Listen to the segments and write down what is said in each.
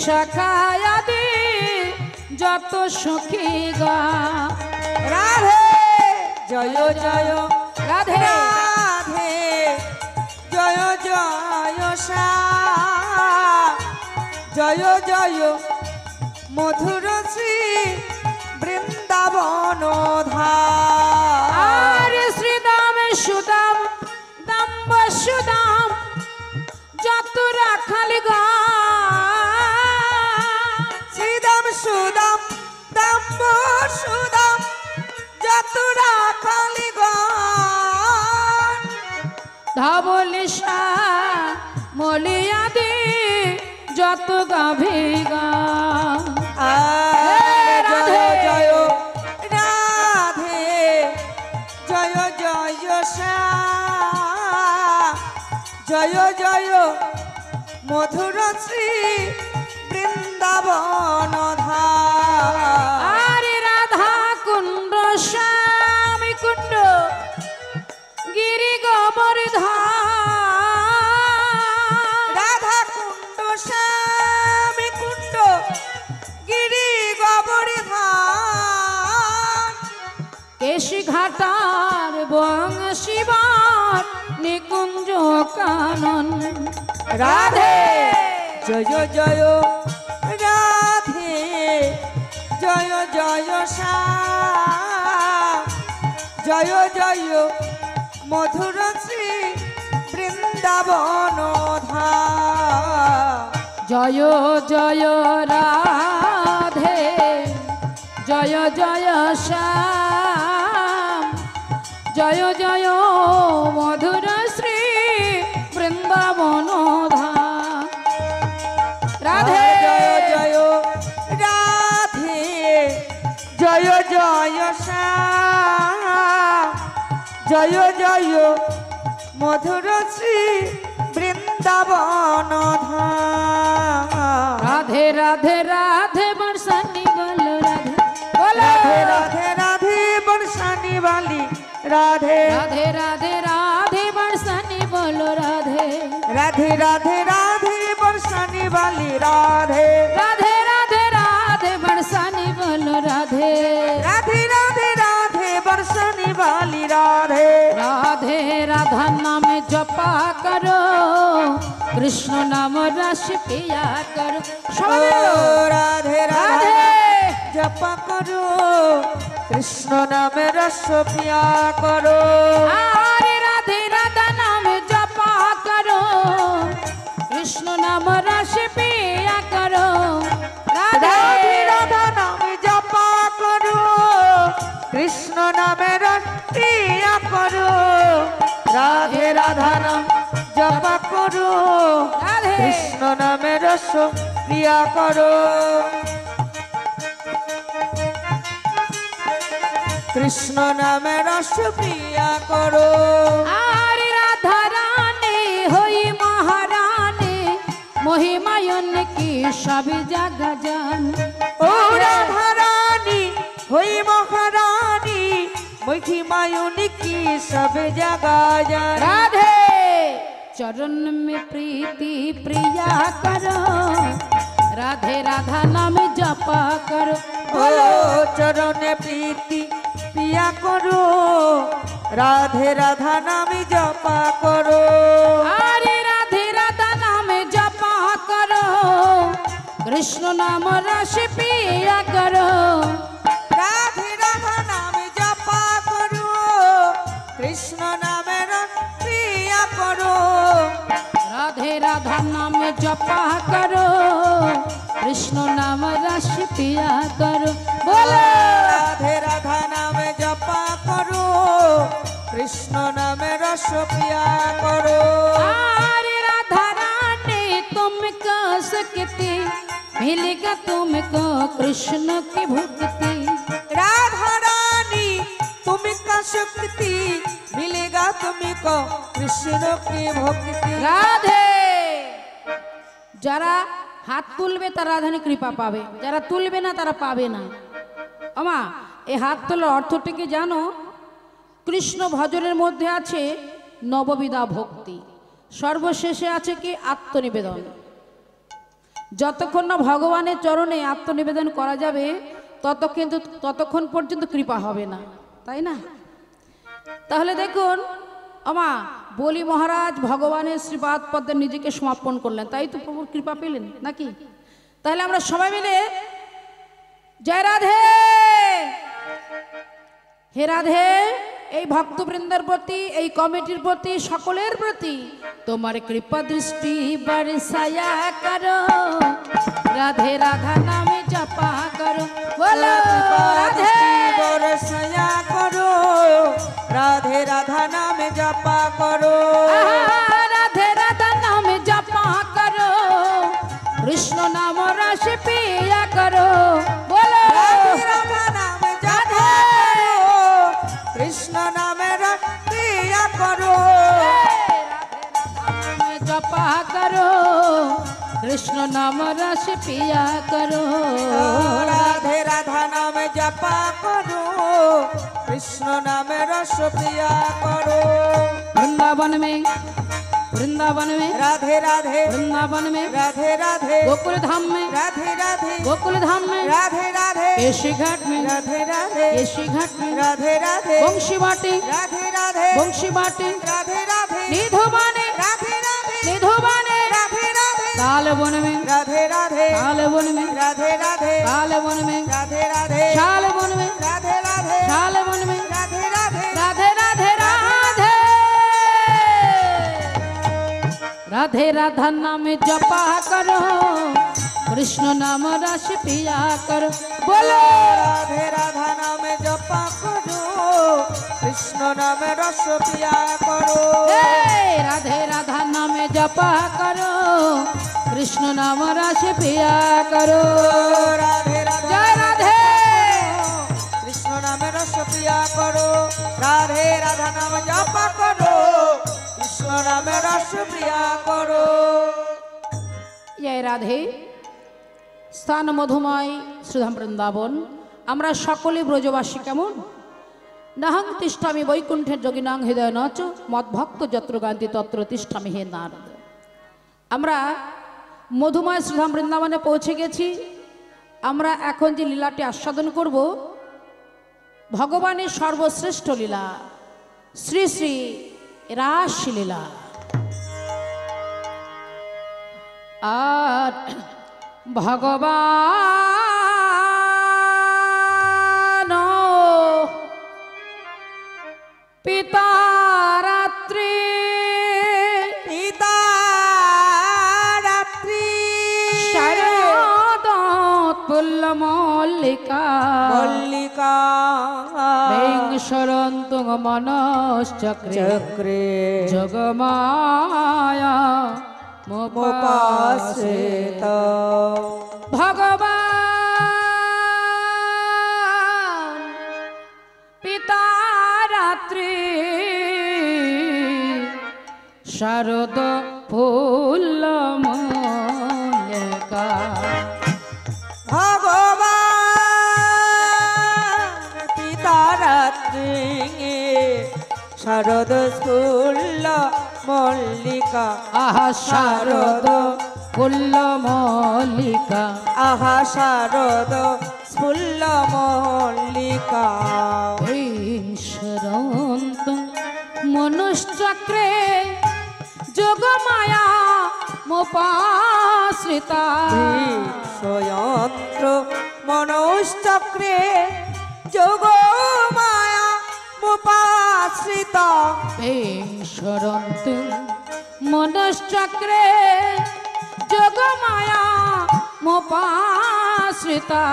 শাখায় আদি যত সখী গা রাধে জয় জয় রাধে রাধে জয় জয় সা জয় জয় মধুর শ্রী বৃন্দাবন আর শ্রীদাম সুদাম দাম্ব সুদাম যত রাখালি গা শ্রীদাম সুদাম দাম্ব সুদাম যত রাখালি ধবলিশা মলিয়াদি যত গাভী গা জয় জয় রাধে জয় জয় সা জয় জয় মধুর শ্রী বৃন্দাবন আরে রাধা কুণ্ড শ্যামী কুণ্ড গিরি গোবর্ধন রাধা কুণ্ড শ্যামী কুণ্ড গিরি গোবর্ধন কেশি ঘাটার বংশীবার নিকুঞ্জ কানন রাধে জয় জয় রাধে জয় জয় সা জয় জয় মধুর শ্রী বৃন্দাবন জয় জয় রাধে জয় জয় শ্যাম জয় জয় মধুর শ্রী বৃন্দাবন রাধে জয় জয় রাধে জয় জয় সা জয় জয় মধুর শ্রী বৃন্দাবন রাধে রাধে রাধে বর্ষানি বলো রাধে রাধে রাধে রাধে বর্ষানি वाली राधे राधे राधे राधे बरसाने बोलो राधे राधे राधे राधे बरसाने वाली राधे राधे राधे राधे बरसाने बोलो राधे राधे राधे राधे बरसाने वाली राधे राधे राधा नाम जपा करो कृष्ण नाम रस पिया करो राधे राधे जपा करो कृष्ण नाम रस पिया करो अरे राधे राधा नाम जपा करो कृष्ण नाम रस पिया करो राधे राधा नाम जपा करो कृष्ण नाम रस पिया करो राधे राधा नाम जपा करो कृष्ण नाम रस पिया करो कृष्ण नाम रस प्रिया करो आरे राधा रानी होई महारानी महिमायन की सभी जगह जान ओ राधा रानी होई महारानी महिमायन की सब जगह जान राधे चरण में प्रीति प्रिया करो राधे राधा नाम जपा करो ओ चरण प्रीति पिया करो राधे राधा नाम जपा करो अरे राधे राधा नाम जपा करो कृष्ण नाम रस पिया करो राधे राधा नाम जपा करो कृष्ण नाम रस पिया करो राधे राधा नाम जपा करो कृष्ण नाम रस पिया करो बोलो राधे राधा नाम जपा करो कृष्ण नाम रस पिया करो अरे राधा रानी तुमको सकती मिलेगा तुमको कृष्ण की भक्ति राधा रानी तुमका शक्ति मिलेगा तुमको कृष्ण की भक्ति राधे যারা হাত তুলবে তারা রাধানি কৃপা পাবে যারা তুলবে না তারা পাবে না আমা এই হাত তোলার অর্থটা কি জানো কৃষ্ণ ভজনের মধ্যে আছে নববিধা ভক্তি সর্বশেষে আছে কি আত্মনিবেদন যতক্ষণ না ভগবানের চরণে আত্মনিবেদন করা যাবে ততক্ষণ পর্যন্ত কৃপা হবে না, তাই না? তাহলে দেখুন আমা, বলি মহারাজ ভগবানের শ্রীপাদ পদ্মে নিজেকে সমর্পণ করলেন, তাই তো প্রভুর কৃপা পেলেন নাকি? তাহলে আমরা সবাই মিলে জয় রাধে, হে রাধে। এই ভক্তবৃন্দের প্রতি, এই কমিটির প্রতি, সকলের প্রতি তোমার কৃপা দৃষ্টি বরসায়া করো, রাধে রাধা নামে জপা করো, বলো রাধে বরসায়া করো, রাধে রাধা নামে জপা করো, রাধে রাধা নামে জপা করো, কৃষ্ণ নাম রস পিয়া করো, বলো রাধা নামে জপা করো, কৃষ্ণ নামে রস পিয়া করো, জপা করো, কৃষ্ণ নাম রস পিয়া করো, রাধে রাধা নামে জপা করো, কৃষ্ণ নামে রস পিয়া করো। वृंदावन में राधे राधे वृंदावन में राधे राधे गोकुल धाम में राधे राधे गोकुल धाम में राधे राधे केशी घाट में राधे राधे केशी घाट में राधे राधे वंशी बाटी राधे राधे वंशी बाटी राधे राधे निधुबाने राधे राधे निधुबाने राधे राधे तालवन में राधे राधे तालवन में राधे राधे तालवन में राधे राधे शालवन में राधे राधे शालवन में राधे राधे राधे राधे राधे राधे राधा नाम जपा करो, कृष्ण नाम रस पिया करो, बोलो राधे राधा नाम जपा करो, कृष्ण नाम रस पिया करो, राधे राधा नाम जपा करो, कृष्ण नाम रस पिया करो, राधे राधा जय राधे कृष्ण नाम रस पिया करो, राधे राधा नाम जपा करो, कृष्ण नाम रस पिया करो। जय राधे। স্থান মধুময় শ্রীধাম বৃন্দাবন। আমরা সকলে ব্রজবাসী কেমন? নাহং তিষ্ঠামি বৈকুণ্ঠের যোগিনাং হৃদয় নচ মদ্ভক্ত যত্র গান্তি তত্র তিষ্ঠামি হে নারদ। আমরা মধুময় শ্রীধাম বৃন্দাবনে পৌঁছে গেছি। আমরা এখন যে লীলাটি আস্বাদন করব, ভগবানের সর্বশ্রেষ্ঠ লীলা শ্রী শ্রী রাসলীলা। আর ভগবান পিতা রাত্রি শারদোৎফুল্ল মল্লিকা মল্লিকা বেংসরন্ত মনশ্চক্রে চক্রে জগমায়া মোপাশ্রিত ভগবান পিতা রাত্রি শারদ ফুল্ল মল্লিকা। ভগবান পিতা রাত্রি শারদ ফুল্ল মল্লিকা আহা শারদ ফুল্ল মল্লিকা আহা শারদ ফুল্ল মল্লিকা ঈশ্বরন্ত মনুষ্চক্রে যোগমায়া মোপাশ্রিতা স্বয়ন্ত্র মনশ্চক্রে যোগ মায়া মুপাশ্রিতা ঈশ্বরন্ত মনুষ্চক্রে যোগমায়া মোপাশ্রিতা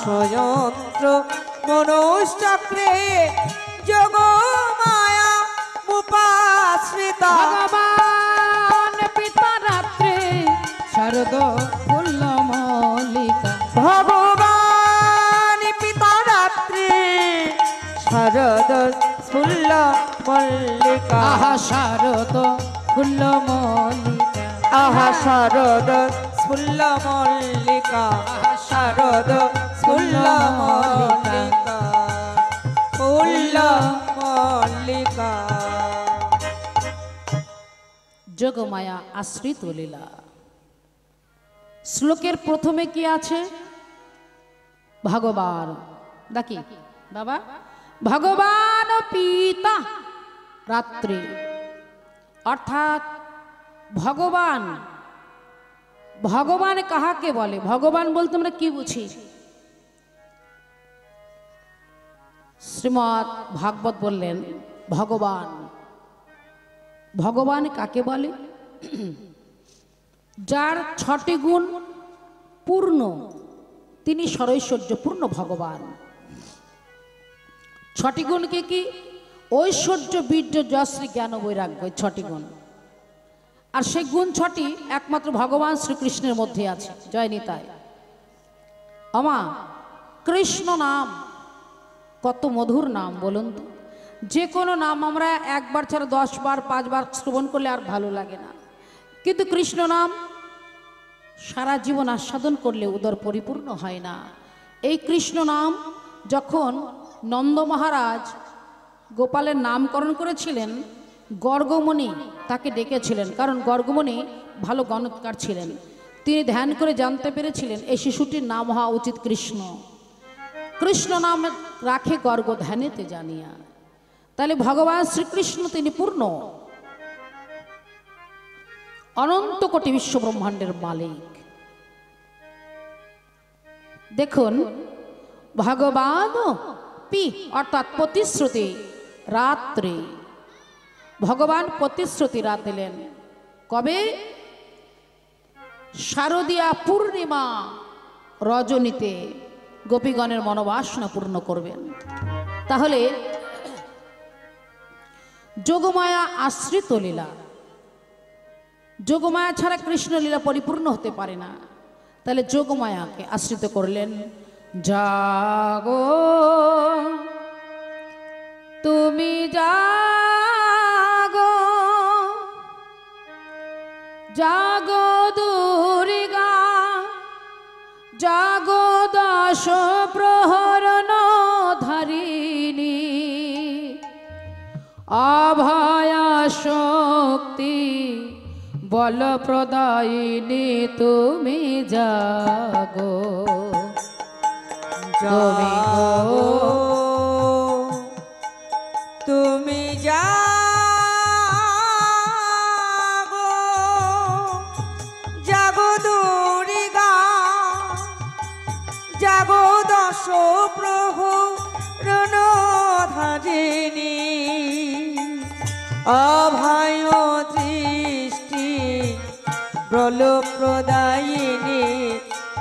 স্বয়ন্ত্র মনশ্চক্রে যোগ মায়া মুপাশ্রিতা ভগবান পিতা রাত্রে শারদ ফুল্ল মল্লিকা ভগবান পিতা রাত্রি শারদ ফুল্ল মল্লিকা আহা শারদ ফুল্ল মল্লিকা আহা শারদ ফুল্ল মল্লিকা শারদ ফুল্ল মল্লিকা ফুল্ল মল্লিকা। যোগমায়া আশ্রিত লীলা। শ্লোকের প্রথমে কি আছে? ভগবান। দেখি বাবা, ভগবান পিতা রাত্রি, অর্থাৎ ভগবান। ভগবান কাহাকে বলে? ভগবান বলতে আমরা কি বুঝি? শ্রীমৎ ভাগবত বললেন ভগবান। ভগবান কাকে বলে? যার 6টি গুণ পূর্ণ, তিনি সরৈশ্বর্যপূর্ণ ভগবান। 6টি গুণ কি কি? ঐশ্বর্য, বীর্য, যশ্রী, জ্ঞান, বৈরাগ্য, 6টি গুণ। আর সেই গুণ 6টি একমাত্র ভগবান শ্রীকৃষ্ণের মধ্যে আছে। জয় নিতাই। আমা, কৃষ্ণ নাম কত মধুর নাম বলুন তো। যে কোনো নাম আমরা একবার ছাড়া 10 বার 5 বার শ্রবণ করলে আর ভালো লাগে না, কিন্তু কৃষ্ণ নাম সারা জীবন আস্বাদন করলে উদর পরিপূর্ণ হয় না। এই কৃষ্ণ নাম যখন নন্দ মহারাজ গোপালের নামকরণ করেছিলেন, গর্গমণি তাকে ডেকেছিলেন, কারণ গর্গমণি ভালো গণৎকার ছিলেন। তিনি ধ্যান করে জানতে পেরেছিলেন এই শিশুটির নাম হওয়া উচিত কৃষ্ণ। কৃষ্ণ নাম রাখে গর্গ ধ্যানেতে জানিয়া। তাহলে ভগবান শ্রীকৃষ্ণ তিনি পূর্ণ, অনন্ত কোটি বিশ্ব ব্রহ্মাণ্ডের মালিক। দেখুন, ভগবান পি অর্থাৎ প্রতিশ্রুতি রাত্রে। ভগবান প্রতিশ্রুতি রাত দিলেন কবে? শারদীয়া পূর্ণিমা রজনীতে গোপীগণের মনোবাসনা পূর্ণ করবেন। তাহলে যোগমায়া আশ্রিত লীলা, যোগমায়া ছাড়া কৃষ্ণ লীলা পরিপূর্ণ হতে পারে না। তাহলে যোগমায়াকে আশ্রিত করলেন। জাগো তুমি জাগো, জাগো দুর্গা, জাগো দশ প্রহরণ ধারিণী, অভয়া শক্তি বল প্রদায়িনী তুমি জাগো। জাগো তুমি জাগো, জাগো দুর্গা, জাগো দশ প্রহরণ ধারিণী, অভয় দৃষ্টি বল প্রদায়িনী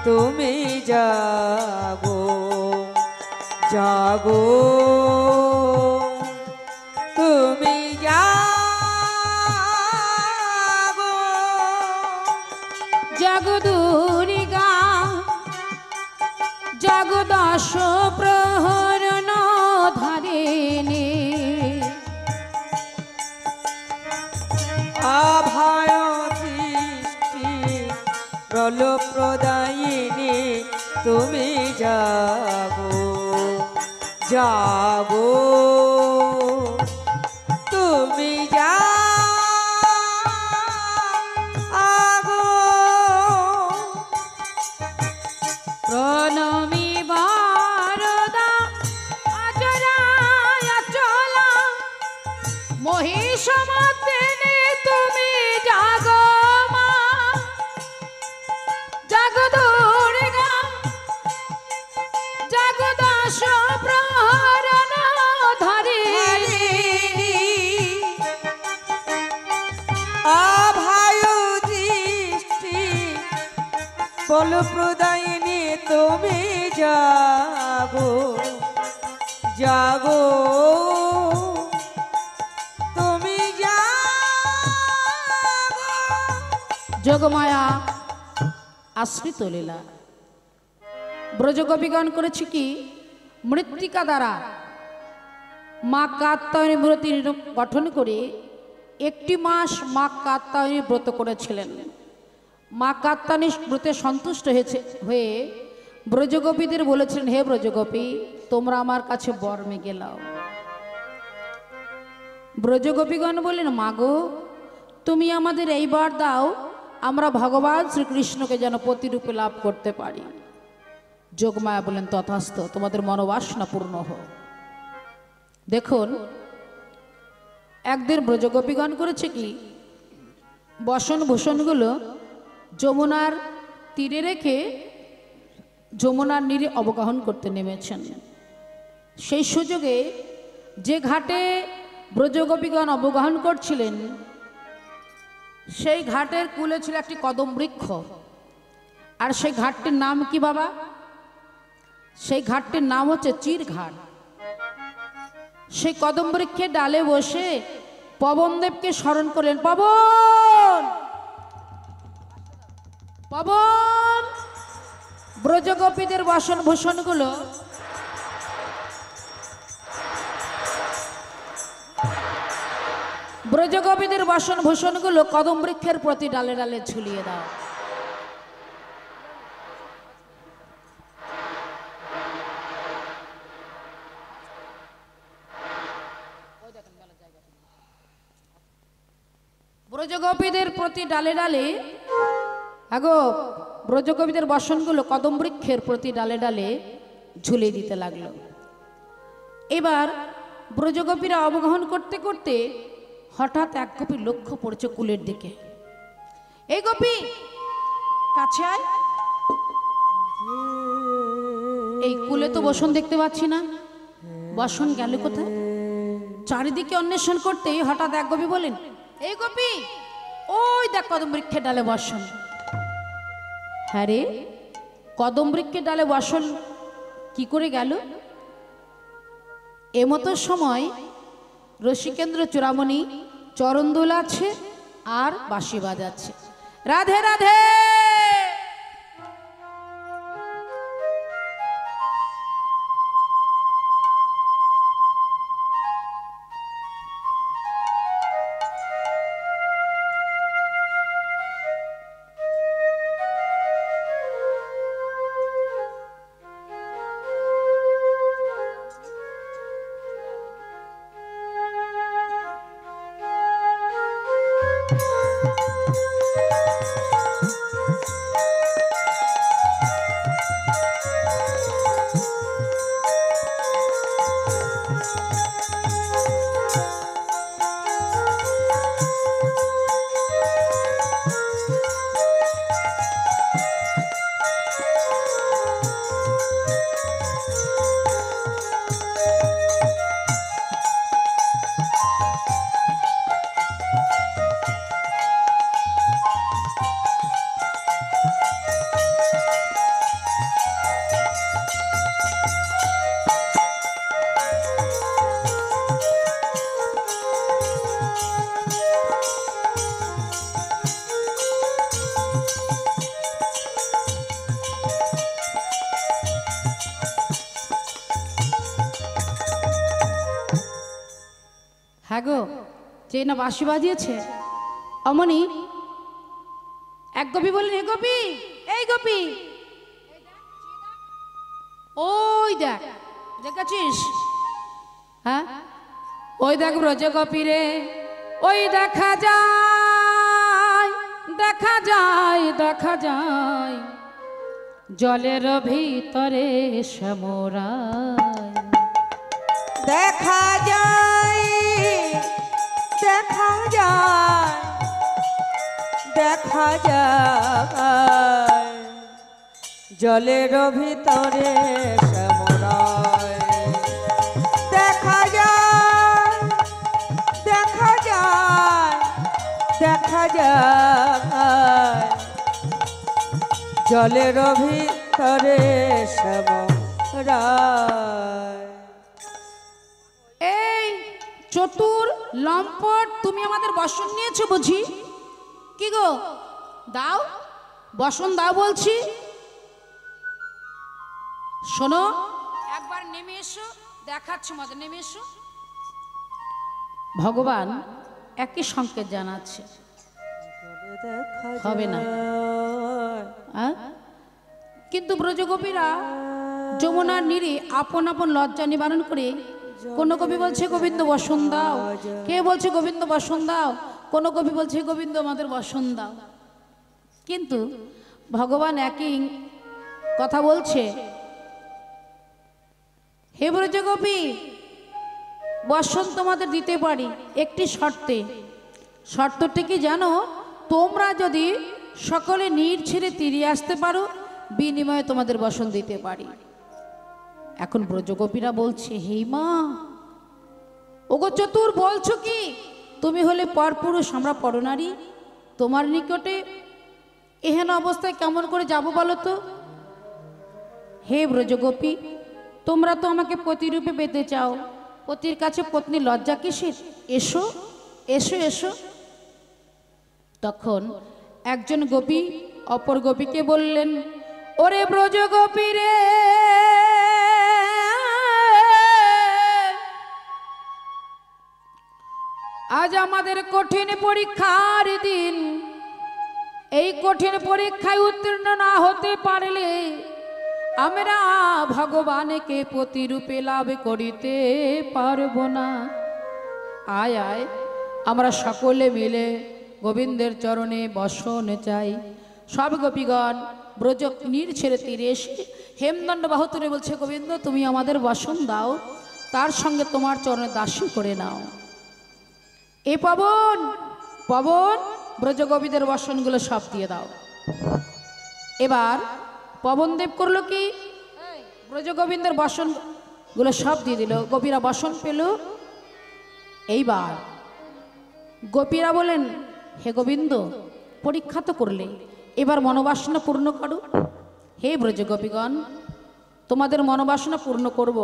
তুমি জাগো। জাগো তুমি জাগো, জাগো দুর্গা, জাগো দশ প্রহরণ ধারিণী, অভয় দৃষ্টি বল প্রদায়িনী তুমি জাগো। জাগো তুমি জাগো, প্রণমী বরদা আচরায় চলা, মহিষমর্দিনী তুমি জাগো মা, জাগো দুর্গা, জাগো দশ প্রহরণ ধারিণী, অভয় দৃষ্টি বল প্রদায়িনী তুমি জাগো। জাগো তুমি জাগো। যোগমায়া আশ্রিত লীলা ব্রজগোপীগণ করেছে কি? মৃত্তিকা দ্বারা মা কাত্যায়নী ব্রত গঠন করে 1 মাস মা কাত্যায়নী ব্রত করেছিলেন। মা কাত্যায়নী ব্রতে সন্তুষ্ট হয়ে ব্রজগোপীদের বলেছিলেন, হে ব্রজগোপী, তোমরা আমার কাছে বর মেগে লাও। ব্রজগোপীগণ বললেন, মাগো তুমি আমাদের এই বর দাও, আমরা ভগবান শ্রীকৃষ্ণকে যেন প্রতিরূপে লাভ করতে পারি। যোগমায়া বলেন তথাস্থ, তোমাদের মনোবাসনা পূর্ণ হোক। দেখুন একদিন ব্রজগোপীগণ করেছে কি, বসন ভূষণগুলো যমুনার তীরে রেখে যমুনার নীরে অবগাহন করতে নেমেছেন। সেই সুযোগে যে ঘাটে ব্রজগোপীগণ অবগাহন করছিলেন সেই ঘাটের কূলে ছিল একটি কদম বৃক্ষ। আর সেই ঘাটটির নাম কি বাবা? সেই ঘাটটির নাম হচ্ছে চির ঘাট। সেই কদম বৃক্ষের ডালে বসে পবনদেবকে স্মরণ করলেন, পবন পবন। ব্রজগোপীদের বাসন ভূষণগুলো ব্রজগোপীদের বাসন ভূষণগুলো কদম বৃক্ষের প্রতি ডালে ডালে ঝুলিয়ে দাও। ব্রজগোপীদের প্রতি ডালে ডালে, আগো ব্রজগোপীদের বাসনগুলো কদম বৃক্ষের প্রতি ডালে ডালে ঝুলিয়ে দিতে লাগলো। এবার ব্রজগোপীরা অবগাহন করতে করতে হঠাৎ এক গোপী লক্ষ্য পড়েছে কুলের দিকে। এই গোপী কাছে আয়। এই কুলে তো বসন দেখতে পাচ্ছি না, বসন গেল কোথায়? চারিদিকে অন্বেষণ করতে হঠাৎ এক গোপী বলেন, এই গোপী ওই দেখ কদম বৃক্ষের ডালে বসন। হ্যাঁ রে, কদম বৃক্ষের ডালে বসন কি করে গেল? এমতো সময় রসিকেন্দ্র চূড়ামণি চরণ দোলাচ্ছে আর বাঁশি বাজাচ্ছে, রাধে রাধে। হ্যাঁ গো, যে না বাঁশি বাজিয়েছে অমনি এক গোপী বললেন, হে গোপী, এই গোপী ওই দেখ, দেখেছিস? হ্যাঁ ওই দেখ ব্রজগোপী রে, ওই দেখা যায় দেখা যায় দেখা যায় জলের ভিতরে শ্যামরায়। দেখা যায় দেখা যায় দেখা যায় জলের ভিতরে শ্যামরায়। দেখা যায় দেখা যায় দেখা যায় জলের ভিতরে শ্যামরায়। এই চতুর লম্পট, তুমি আমাদের বসন নিয়েছো বুঝি? কি গো, দাও বসন দাও বলছি। শোনো, একবার নেমে এসো, দেখাচ্ছি মজা, নেমে এসো। ভগবান একই সংকেত জানাচ্ছে, হবে না। কিন্তু ব্রজগোপীরা যমুনার নীরে আপন আপন লজ্জা নিবারণ করে, কোন কবি বলছে গোবিন্দ বসন দাও, কে বলছে গোবিন্দ বসন দাও, কোন কবি বলছে গোবিন্দ আমাদের বসন দাও। কিন্তু ভগবান একই কথা বলছে, হে ব্রজগোপী, বসন তোমাদের দিতে পারি একটি শর্তে। শর্তটি কি জানো? তোমরা যদি সকলে নীড় ছেড়ে তীরে আসতে পারো, বিনিময়ে তোমাদের বসন দিতে পারি। এখন ব্রজগোপীরা বলছে, হে মা, ওগো চতুর, বলছো কি? তুমি হলে পরপুরুষ, আমরা পরনারী, তোমার নিকটে এহেন অবস্থায় কেমন করে যাব বলো তো? হে ব্রজগোপী, তোমরা তো আমাকে পতিরূপে পেতে চাও, পতির কাছে পত্নী লজ্জা কিসের? এসো এসো এসো। তখন একজন গোপী অপর গোপীকে বললেন, ওরে ব্রজগোপী রে, আজ আমাদের কঠিন পরীক্ষার দিন। এই কঠিন পরীক্ষায় উত্তীর্ণ না হতে পারলে আমরা ভগবানকে প্রতিরূপে লাভ করিতে পারব না। আয় আয়, আমরা সকলে মিলে গোবিন্দের চরণে বসন চাই। সব গোপীগণ ব্রজ নীড় ছেড়ে তীরে এসে হেমদণ্ড বাহু তুলে বলছে, গোবিন্দ তুমি আমাদের বসন দাও, তার সঙ্গে তোমার চরণে দাসী করে নাও। এ পবন, পবন, ব্রজগোপীদের বসনগুলো সব দিয়ে দাও। এবার পবনদেব করলো কি? ব্রজগোবিন্দের বসনগুলো সব দিয়ে দিল, গোপীরা বসন পেল। এইবার গোপীরা বলেন, হে গোবিন্দ, পরীক্ষা তো করলে, এবার মনোবাসনা পূর্ণ করো। হে ব্রজগোপীগণ, তোমাদের মনোবাসনা পূর্ণ করব।